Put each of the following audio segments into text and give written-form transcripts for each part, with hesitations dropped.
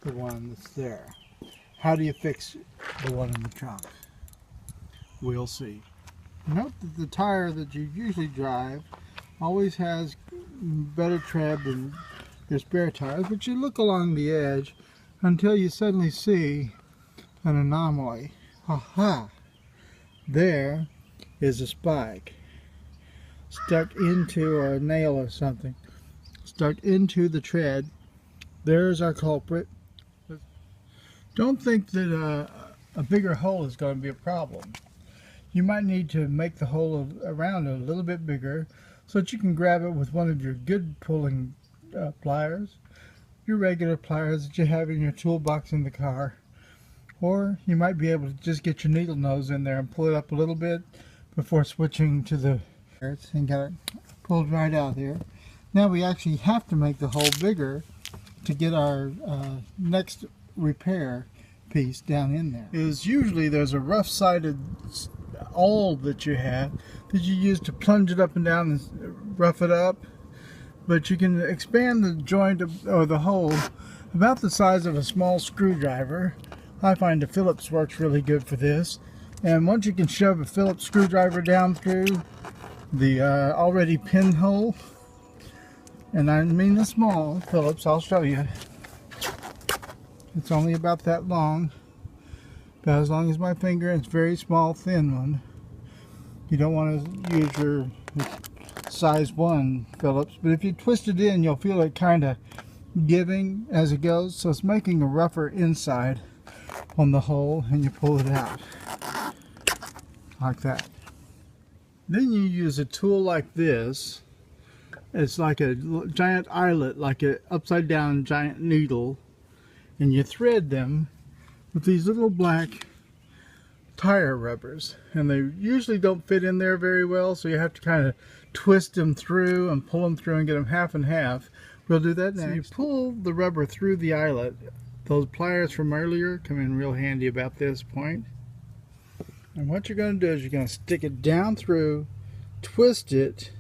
the one that's there. How do you fix the one in the trunk? We'll see. Note that the tire that you usually drive always has better tread than your spare tires, but you look along the edge until you suddenly see an anomaly. Aha! There is a spike stuck into a nail or something, stuck into the tread. There's our culprit. Don't think that a bigger hole is going to be a problem. You might need to make the hole around it a little bit bigger so that you can grab it with one of your good pulling pliers, your regular pliers that you have in your toolbox in the car. Or you might be able to just get your needle nose in there and pull it up a little bit before switching to the and get it pulled right out there. Now we actually have to make the hole bigger to get our next repair piece down in there. Usually there's a rough-sided awl that you have that you use to plunge it up and down and rough it up, but you can expand the joint or the hole about the size of a small screwdriver. I find a Phillips works really good for this, and once you can shove a Phillips screwdriver down through the already pinhole, and I mean the small Phillips, I'll show you. It's only about that long, about as long as my finger. It's a very small, thin one. You don't want to use your size 1 Phillips, but if you twist it in, you'll feel it kind of giving as it goes, so it's making a rougher inside on the hole, and you pull it out like that. Then you use a tool like this. It's like a giant eyelet, like an upside down giant needle, and you thread them with these little black tire rubbers, and they usually don't fit in there very well, so you have to kind of twist them through and pull them through and get them half and half. We'll do that next. So you pull the rubber through the eyelet. Those pliers from earlier come in real handy about this point. And what you're going to do is you're going to stick it down through, twist it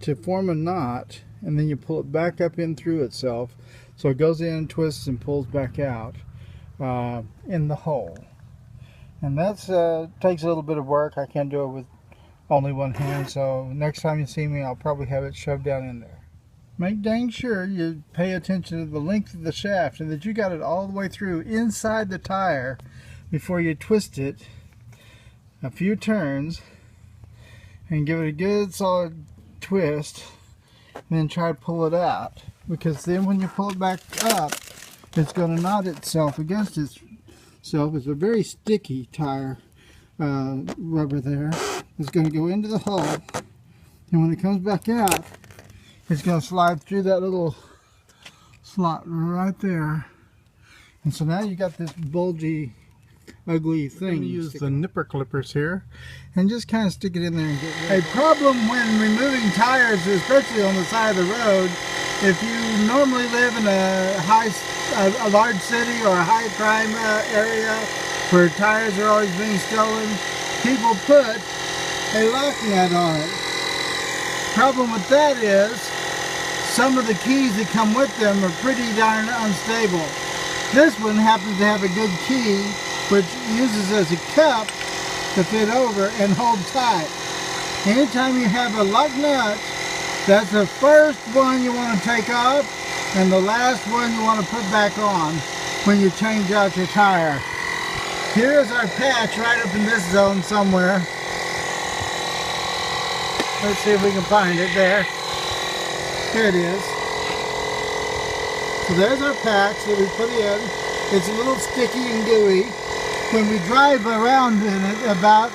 to form a knot, and then you pull it back up in through itself, so it goes in, twists, and pulls back out in the hole. And that's takes a little bit of work. I can't do it with only one hand, so next time you see me, I'll probably have it shoved down in there. Make dang sure you pay attention to the length of the shaft and that you got it all the way through inside the tire before you twist it a few turns and give it a good solid twist, and then try to pull it out, because then when you pull it back up, it's going to knot itself against itself. It's a very sticky tire rubber there. It's going to go into the hole, and when it comes back out, it's going to slide through that little slot right there. And so now you got this bulgy, ugly thing. Use the nipper clippers here and just kind of stick it in there and get rid of it. A problem when removing tires, especially on the side of the road, if you normally live in a large city or a high crime area where tires are always being stolen, people put a lock nut on it. Problem with that is some of the keys that come with them are pretty darn unstable. This one happens to have a good key, which uses as a cup to fit over and hold tight. Anytime you have a lock nut, that's the first one you want to take off and the last one you want to put back on when you change out your tire. Here's our patch right up in this zone somewhere. Let's see if we can find it there. Here it is. So there's our patch that we put in. It's a little sticky and gooey. When we drive around in it about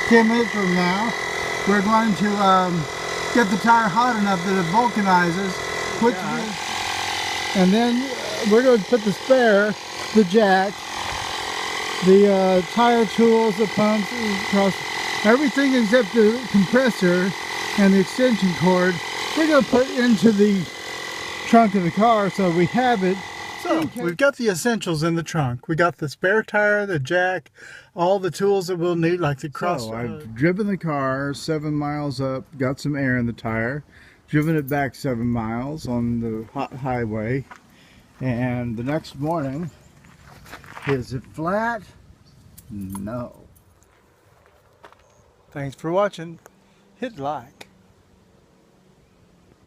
10 minutes from now, we're going to get the tire hot enough that it vulcanizes. And then we're going to put the spare, the jack, the tire tools, the pumps, everything except the compressor and the extension cord, we're going to put into the trunk of the car so we have it. So we've got the essentials in the trunk. We got the spare tire, the jack, all the tools that we'll need, like the cross. So I've driven the car 7 miles up, got some air in the tire, driven it back 7 miles on the hot highway, And the next morning, is it flat? No. Thanks for watching. Hit like.